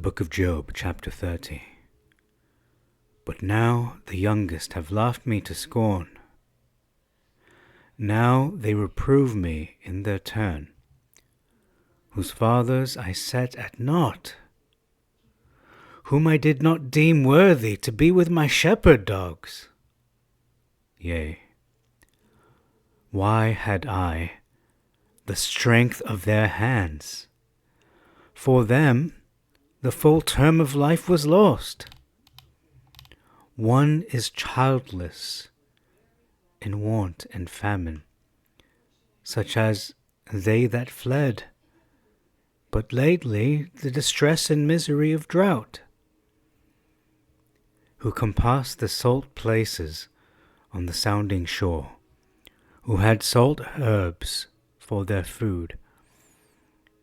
The Book of Job, chapter 30. But now the youngest have laughed me to scorn. Now they reprove me in their turn, whose fathers I set at naught, whom I did not deem worthy to be with my shepherd dogs. Yea, why had I the strength of their hands? For them the full term of life was lost. One is childless in want and famine, such as they that fled, but lately the distress and misery of drought, who compassed the salt places on the sounding shore, who had salt herbs for their food,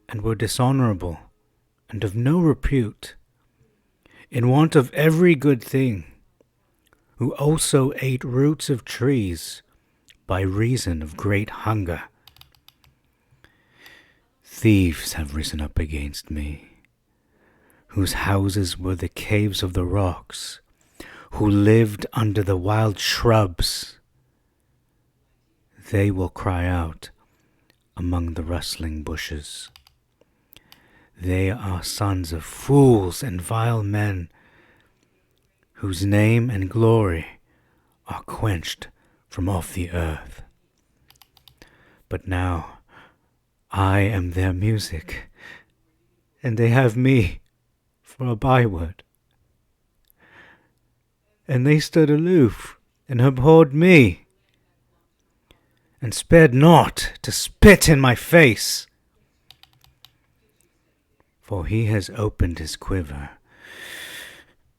and were dishonorable and of no repute, in want of every good thing, who also ate roots of trees by reason of great hunger. Thieves have risen up against me, whose houses were the caves of the rocks, who lived under the wild shrubs. They will cry out among the rustling bushes. They are sons of fools and vile men, whose name and glory are quenched from off the earth. But now I am their music, and they have me for a byword. And they stood aloof and abhorred me, and spared not to spit in my face. For he has opened his quiver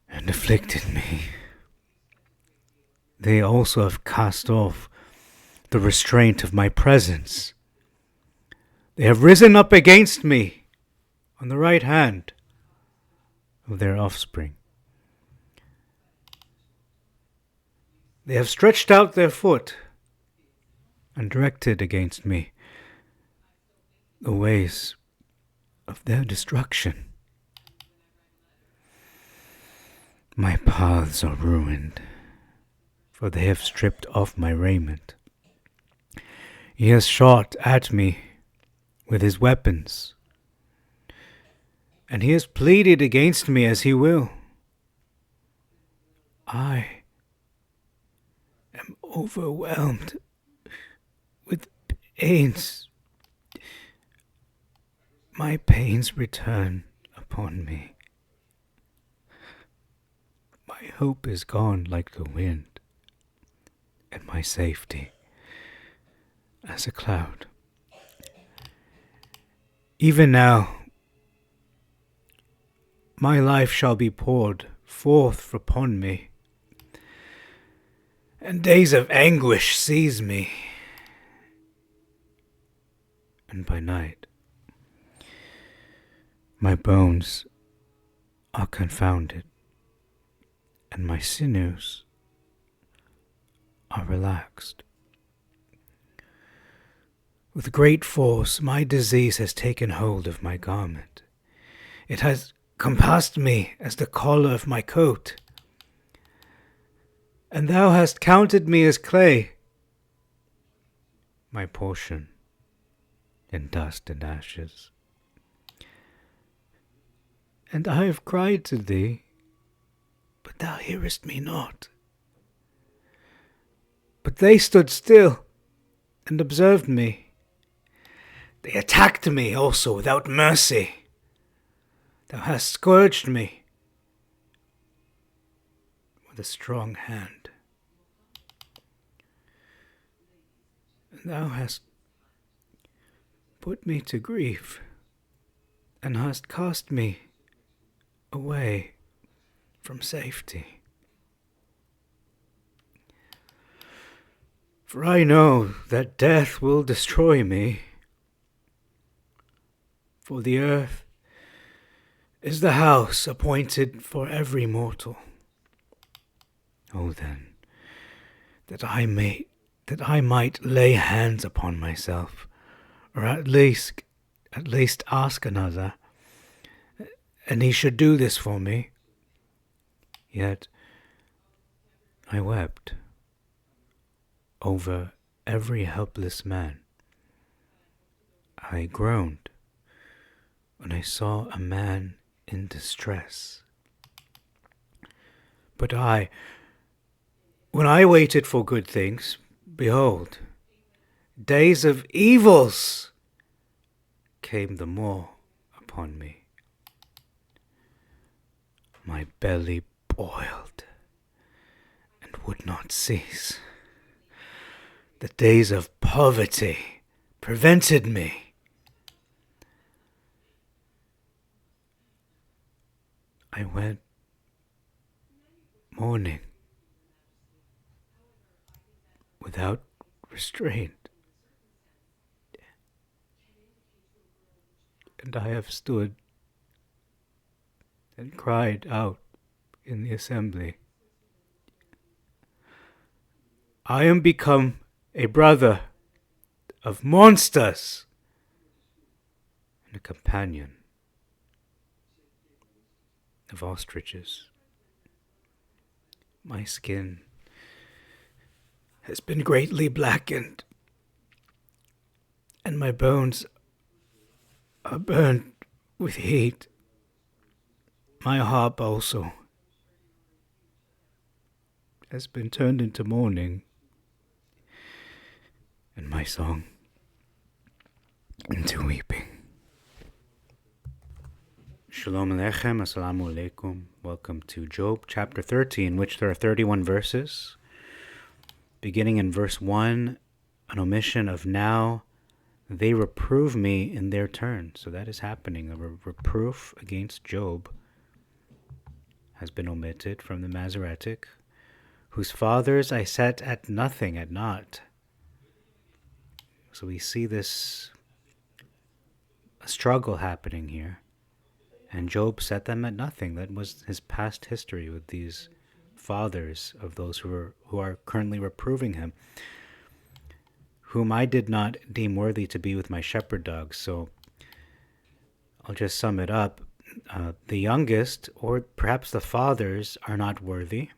and afflicted me. They also have cast off the restraint of my presence. They have risen up against me on the right hand of their offspring. They have stretched out their foot and directed against me the ways of their destruction. My paths are ruined, for they have stripped off my raiment. He has shot at me with his weapons, and he has pleaded against me as he will. I am overwhelmed with pains. My pains return upon me. My hope is gone like the wind, and my safety as a cloud. Even now my life shall be poured forth upon me, and days of anguish seize me. And by night my bones are confounded, and my sinews are relaxed. With great force my disease has taken hold of my garment. It has compassed me as the collar of my coat. And thou hast counted me as clay, my portion in dust and ashes. And I have cried to thee, but thou hearest me not. But they stood still and observed me. They attacked me also without mercy. Thou hast scourged me with a strong hand. And thou hast put me to grief, and hast cast me away from safety. For I know that death will destroy me, for the earth is the house appointed for every mortal. Oh then, that I might lay hands upon myself, or at least ask another, and he should do this for me. Yet I wept over every helpless man. I groaned when I saw a man in distress. But when I waited for good things, behold, days of evils came the more upon me. My belly boiled and would not cease. The days of poverty prevented me. I went mourning without restraint, and I have stood and cried out in the assembly, I am become a brother of monsters and a companion of ostriches. My skin has been greatly blackened, and my bones are burned with heat. My harp also has been turned into mourning, and my song into weeping. Shalom Aleichem, Assalamu Alaikum. Welcome to Job chapter 30, in which there are 31 verses. Beginning in verse 1, an omission of now they reprove me in their turn. So that is happening. A reproof against Job has been omitted from the Masoretic, whose fathers I set at nothing, at naught. So we see this struggle happening here. And Job set them at nothing. That was his past history with these fathers of those who are currently reproving him, whom I did not deem worthy to be with my shepherd dogs. So I'll just sum it up. The youngest, or perhaps the fathers, are not worthy,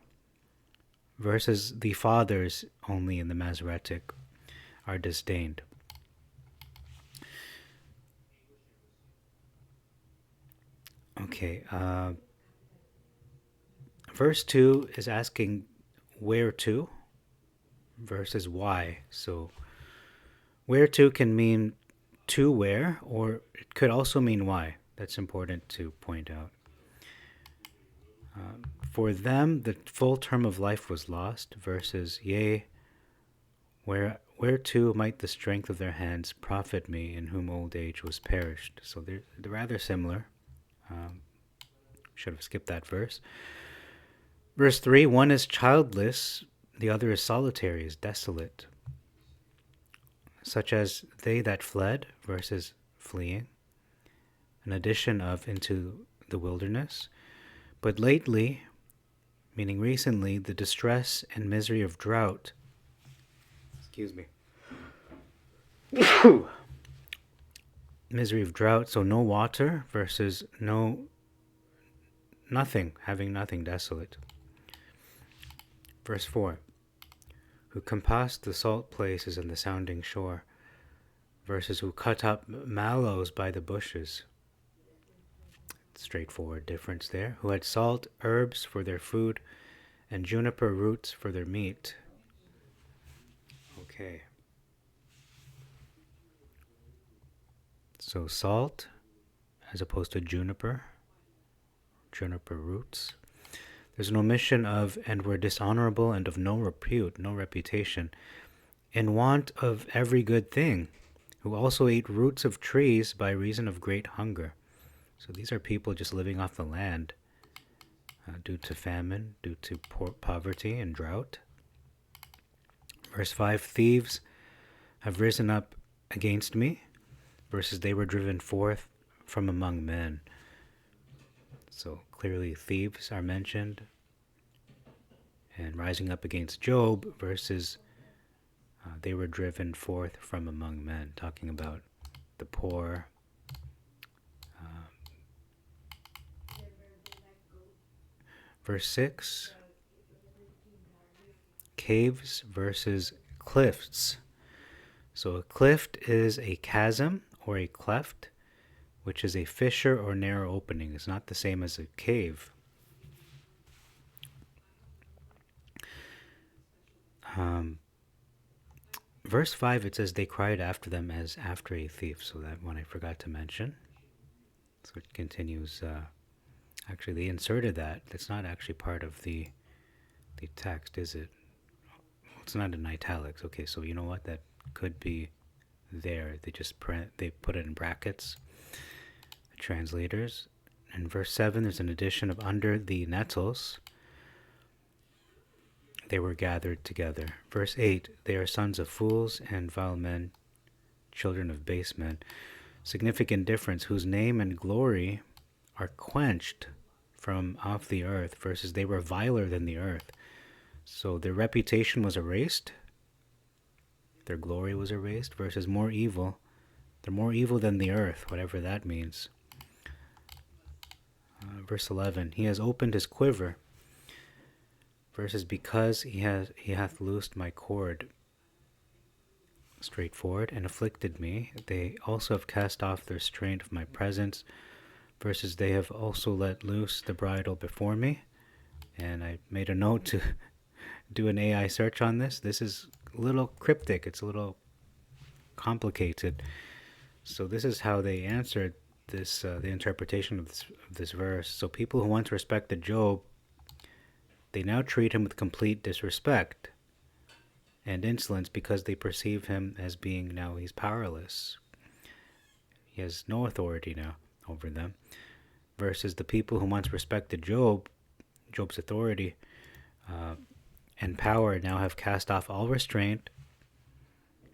versus the fathers only in the Masoretic are disdained. Okay, verse 2 is asking where to versus why. So where to can mean to where, or it could also mean why. That's important to point out. For them, the full term of life was lost, versus yea, whereto might the strength of their hands profit me, in whom old age was perished. So they're rather similar. Should have skipped that verse. Verse 3, one is childless, the other is solitary, is desolate. Such as they that fled versus fleeing. An addition of into the wilderness. But lately, meaning recently, the distress and misery of drought. Excuse me. Misery of drought, so no water versus nothing, having nothing, desolate. Verse 4, who compassed the salt places and the sounding shore, versus who cut up mallows by the bushes. Straightforward difference there. Who had salt herbs for their food and juniper roots for their meat. Okay. So salt as opposed to juniper roots. There's an omission of, and were dishonorable and of no repute, no reputation, in want of every good thing, who also ate roots of trees by reason of great hunger. So these are people just living off the land due to famine, due to poverty and drought. Verse 5, thieves have risen up against me, versus they were driven forth from among men. So clearly thieves are mentioned, and rising up against Job versus they were driven forth from among men, talking about the poor, Verse 6, caves versus cliffs. So a clift is a chasm or a cleft, which is a fissure or narrow opening. It's not the same as a cave. Verse 5, it says, they cried after them as after a thief. So that one I forgot to mention. So it continues. Actually, they inserted that. That's not actually part of the text, is it? It's not in italics. Okay, so you know what? That could be there. They put it in brackets. The translators. In verse 7, there's an addition of under the nettles. They were gathered together. Verse 8, they are sons of fools and vile men, children of base men. Significant difference, whose name and glory are quenched from off the earth, versus they were viler than the earth. So their reputation was erased, their glory was erased, versus more evil. They're more evil than the earth, whatever that means. Verse 11, he has opened his quiver, versus because he hath loosed my cord. Straightforward, and afflicted me. They also have cast off the restraint of my presence, versus they have also let loose the bridle before me. And I made a note to do an AI search on this. This is a little cryptic. It's a little complicated. So this is how they answered this, the interpretation of this verse. So people who once respected Job, they now treat him with complete disrespect and insolence because they perceive him as being now he's powerless. He has no authority now over them. Versus the people who once respected Job's authority and power now have cast off all restraint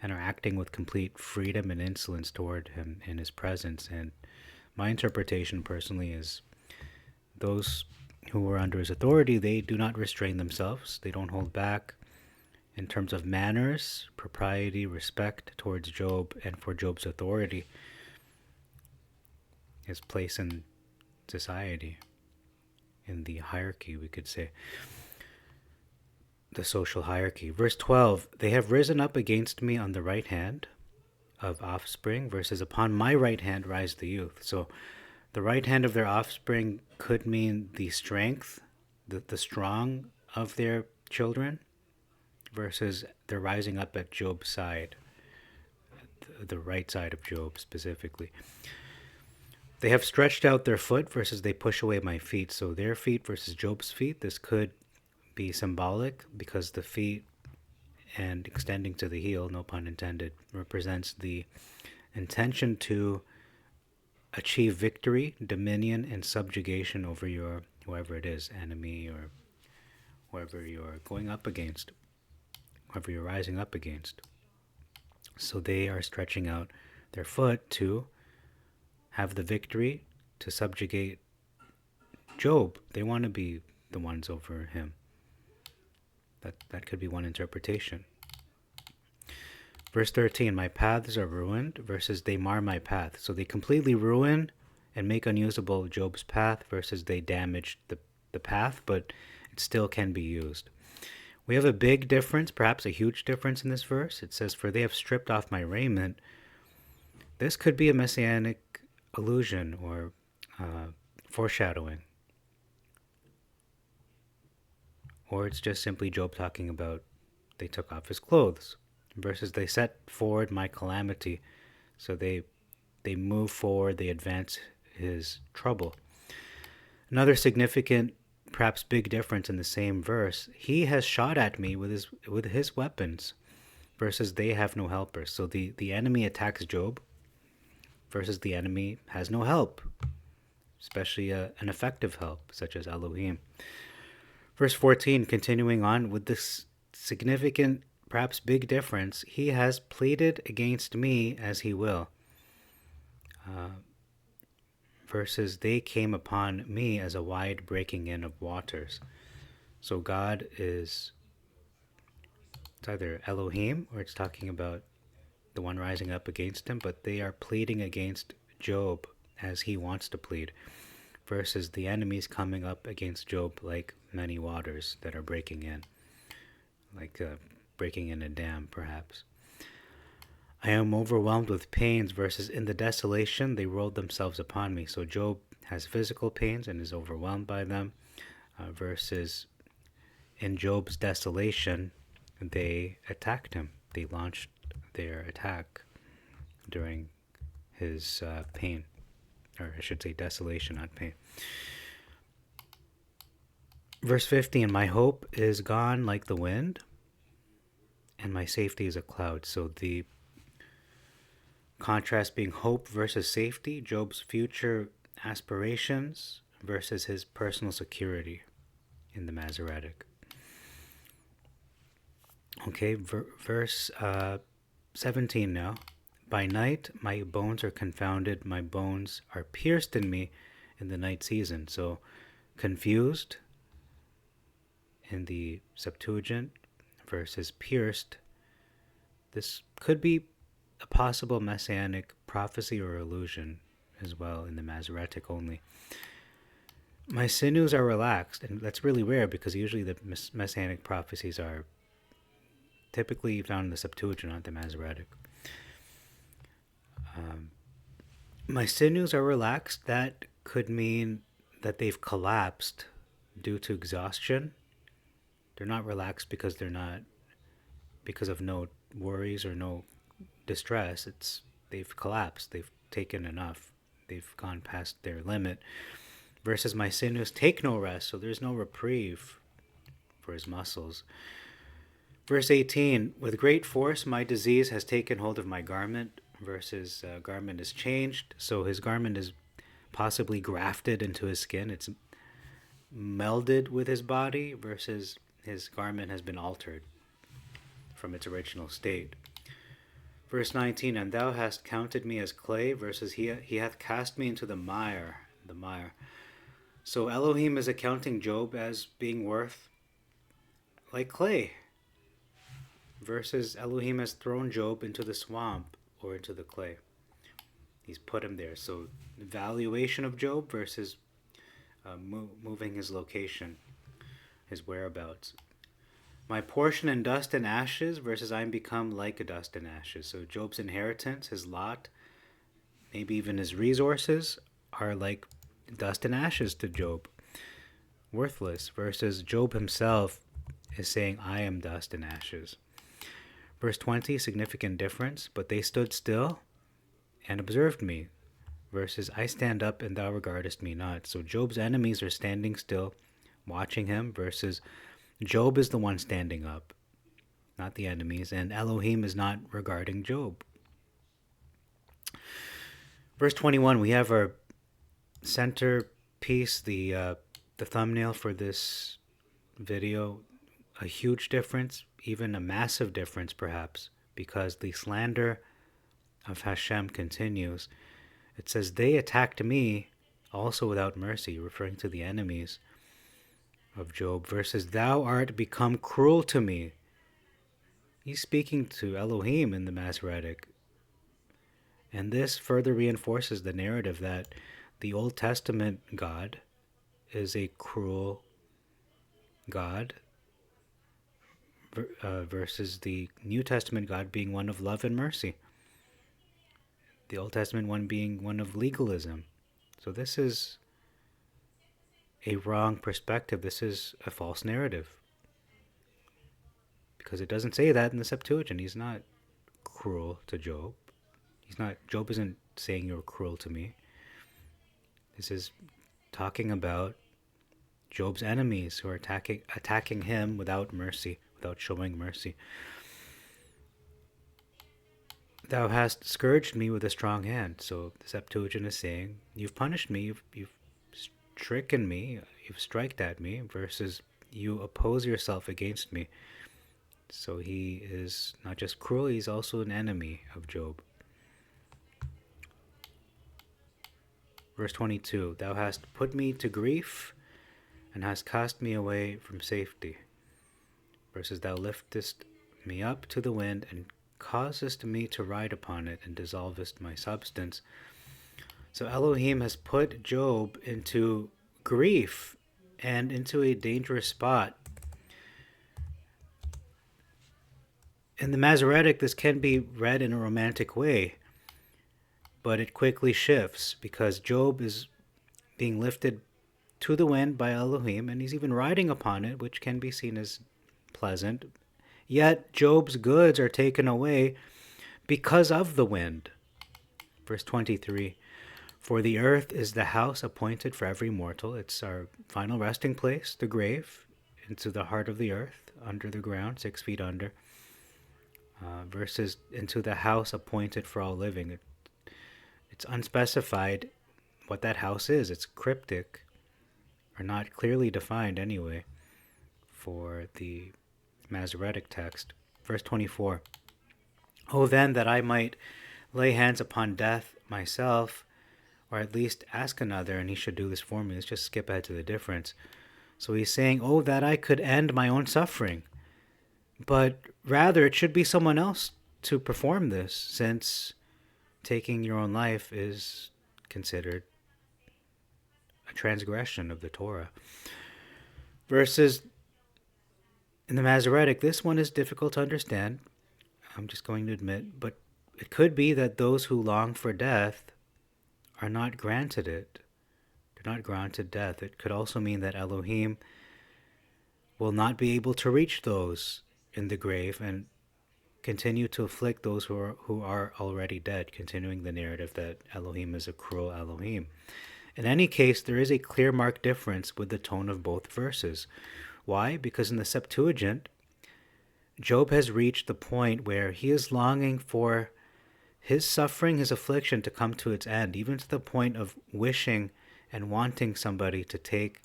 and are acting with complete freedom and insolence toward him in his presence. And my interpretation personally is those who are under his authority, they do not restrain themselves. They don't hold back in terms of manners, propriety, respect towards Job, and for Job's authority, his place in society, in the hierarchy, we could say, the social hierarchy. Verse 12, they have risen up against me on the right hand of offspring, versus upon my right hand rise the youth. So the right hand of their offspring could mean the strength, the strong of their children, versus they're rising up at Job's side, the right side of Job specifically. They have stretched out their foot versus they push away my feet. So their feet versus Job's feet, this could be symbolic because the feet and extending to the heel, no pun intended, represents the intention to achieve victory, dominion, and subjugation over your, whoever it is, enemy or whoever you're going up against, whoever you're rising up against. So they are stretching out their foot to have the victory, to subjugate Job. They want to be the ones over him. That could be one interpretation. Verse 13, my paths are ruined, versus they mar my path. So they completely ruin and make unusable Job's path, versus they damage the path, but it still can be used. We have a big difference, perhaps a huge difference in this verse. It says, for they have stripped off my raiment. This could be a messianic allusion or foreshadowing. Or it's just simply Job talking about they took off his clothes, versus they set forward my calamity. So they move forward, they advance his trouble. Another significant, perhaps big difference in the same verse, he has shot at me with his weapons, versus they have no helpers. So the enemy attacks Job, versus the enemy has no help, especially an effective help, such as Elohim. Verse 14, continuing on with this significant, perhaps big difference, he has pleaded against me as he will. Versus they came upon me as a wide breaking in of waters. So God is, it's either Elohim or it's talking about the one rising up against him, but they are pleading against Job as he wants to plead. versus the enemies coming up against Job like many waters that are breaking in, like breaking in a dam, perhaps. I am overwhelmed with pains versus in the desolation they rolled themselves upon me. So Job has physical pains and is overwhelmed by them, versus in Job's desolation they attacked him. They launched their attack during his pain, or I should say desolation, not pain. Verse 15, my hope is gone like the wind, and my safety is a cloud. So the contrast being hope versus safety, Job's future aspirations versus his personal security in the Masoretic. Okay, verse 17 now. By night my bones are confounded, my bones are pierced in me in the night season. So confused in the Septuagint versus pierced. This could be a possible messianic prophecy or illusion as well in the Masoretic only. My sinews are relaxed, and that's really rare because usually the messianic prophecies are typically found in the Septuagint, not the Masoretic. My sinews are relaxed. That could mean that they've collapsed due to exhaustion. They're not relaxed because of no worries or no distress. They've collapsed. They've taken enough. They've gone past their limit. Versus my sinews take no rest, so there's no reprieve for his muscles. Verse 18, with great force my disease has taken hold of my garment. Versus garment is changed, so his garment is possibly grafted into his skin. It's melded with his body, versus his garment has been altered from its original state. Verse 19, and thou hast counted me as clay, versus he hath cast me into the mire. So Elohim is accounting Job as being worth like clay, versus Elohim has thrown Job into the swamp or into the clay. He's put him there. So the valuation of Job versus moving his location, his whereabouts. My portion in dust and ashes versus I'm become like a dust and ashes. So Job's inheritance, his lot, maybe even his resources are like dust and ashes to Job. Worthless, versus Job himself is saying, I am dust and ashes. Verse 20, significant difference, but they stood still and observed me, versus I stand up and thou regardest me not. So Job's enemies are standing still, watching him, versus Job is the one standing up, not the enemies, and Elohim is not regarding Job. Verse 21, we have our centerpiece, the thumbnail for this video. A huge difference, even a massive difference perhaps, because the slander of Hashem continues. It says, they attacked me also without mercy, referring to the enemies of Job, versus thou art become cruel to me. He's speaking to Elohim in the Masoretic. And this further reinforces the narrative that the Old Testament God is a cruel God, versus the New Testament God being one of love and mercy. The Old Testament one being one of legalism. So this is a wrong perspective. This is a false narrative. Because it doesn't say that in the Septuagint. He's not cruel to Job. Job isn't saying you're cruel to me. This is talking about Job's enemies who are attacking him without mercy, without showing mercy. Thou hast scourged me with a strong hand. So the Septuagint is saying, you've punished me, you've stricken me, you've striked at me, versus you oppose yourself against me. So he is not just cruel, he's also an enemy of Job. Verse 22, thou hast put me to grief and hast cast me away from safety. Versus thou liftest me up to the wind and causest me to ride upon it and dissolvest my substance. So Elohim has put Job into grief and into a dangerous spot. In the Masoretic, this can be read in a romantic way, but it quickly shifts because Job is being lifted to the wind by Elohim, and he's even riding upon it, which can be seen as pleasant. Yet Job's goods are taken away because of the wind. Verse 23, for the earth is the house appointed for every mortal. It's our final resting place, the grave, into the heart of the earth, under the ground, 6 feet under. Verses into the house appointed for all living. It's unspecified what that house is. It's cryptic, or not clearly defined anyway, for the Masoretic text. Verse 24, oh, then that I might lay hands upon death myself, or at least ask another, and he should do this for me. Let's just skip ahead to the difference. So he's saying, oh, that I could end my own suffering. But rather, it should be someone else to perform this, since taking your own life is considered a transgression of the Torah. Verses in the Masoretic, this one is difficult to understand, I'm just going to admit, but it could be that those who long for death are not granted it. They're not granted death. It could also mean that Elohim will not be able to reach those in the grave and continue to afflict those who are already dead, continuing the narrative that Elohim is a cruel Elohim. In any case, there is a clear marked difference with the tone of both verses. Why? Because in the Septuagint, Job has reached the point where he is longing for his suffering, his affliction to come to its end, even to the point of wishing and wanting somebody to take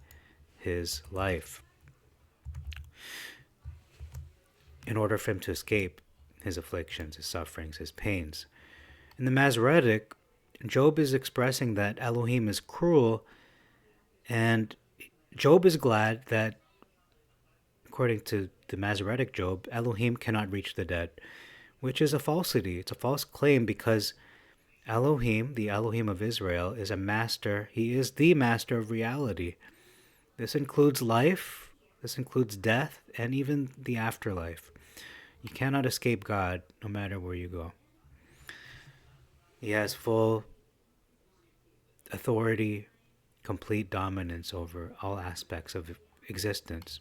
his life in order for him to escape his afflictions, his sufferings, his pains. In the Masoretic, Job is expressing that Elohim is cruel, and Job is glad that, according to the Masoretic Job, Elohim cannot reach the dead, which is a falsity. It's a false claim because Elohim, the Elohim of Israel, is a master. He is the master of reality. This includes life, this includes death, and even the afterlife. You cannot escape God no matter where you go. He has full authority, complete dominance over all aspects of existence.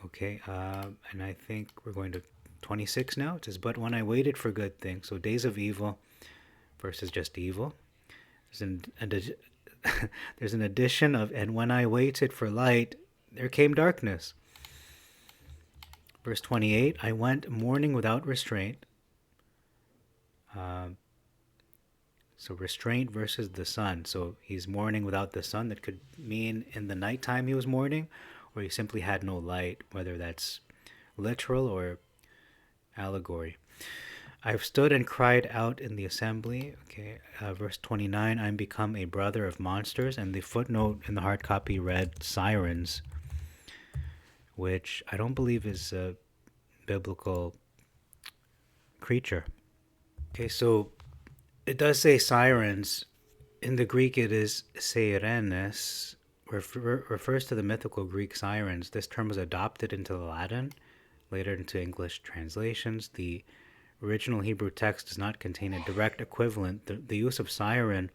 Okay, and I think we're going to 26 now. It says, but when I waited for good things, so days of evil versus just evil. There's an addition of, and when I waited for light, there came darkness. Verse 28, I went mourning without restraint. So restraint versus the sun. So he's mourning without the sun. That could mean in the nighttime he was mourning, or he simply had no light, whether that's literal or allegory. I've stood and cried out in the assembly. Okay, verse 29, I'm become a brother of monsters. And the footnote in the hard copy read sirens, which I don't believe is a biblical creature. Okay, so it does say sirens. In the Greek, it is sirenes, refers to the mythical Greek sirens. This term was adopted into the Latin, later into English translations. The original Hebrew text does not contain a direct equivalent. The use of siren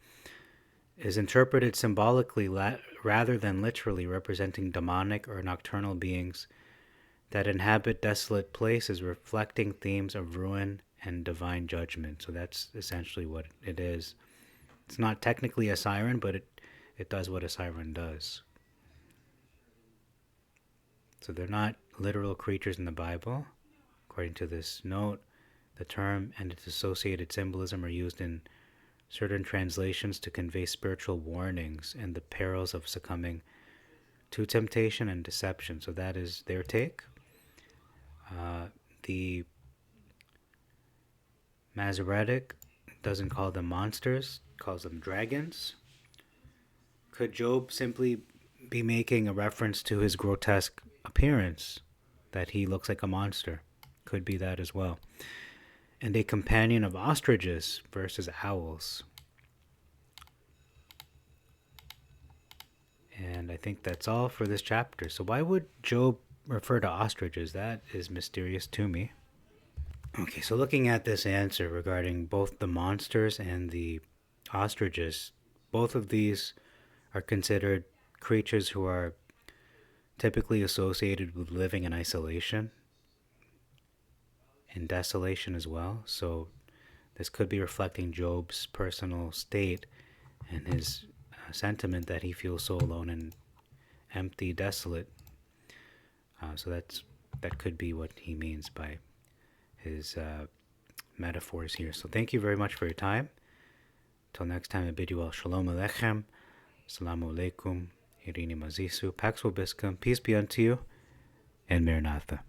is interpreted symbolically rather than literally, representing demonic or nocturnal beings that inhabit desolate places, reflecting themes of ruin and divine judgment. So that's essentially what it is. It's not technically a siren, but it does what a siren does. So they're not literal creatures in the Bible. According to this note, the term and its associated symbolism are used in certain translations to convey spiritual warnings and the perils of succumbing to temptation and deception. So that is their take. The Masoretic doesn't call them monsters, calls them dragons. Could Job simply be making a reference to his grotesque appearance, that he looks like a monster? Could be that as well. and a companion of ostriches versus owls. And I think that's all for this chapter. So why would Job refer to ostriches? That is mysterious to me. Okay, so looking at this answer regarding both the monsters and the ostriches, both of these are considered creatures who are typically associated with living in isolation and desolation as well. So this could be reflecting Job's personal state and his sentiment that he feels so alone and empty, desolate. So that could be what he means by his metaphors here. So thank you very much for your time. Till next time, I bid you all shalom aleichem, assalamu alaikum, irini mazisu, pax vobiscum, peace be unto you, and Maranatha.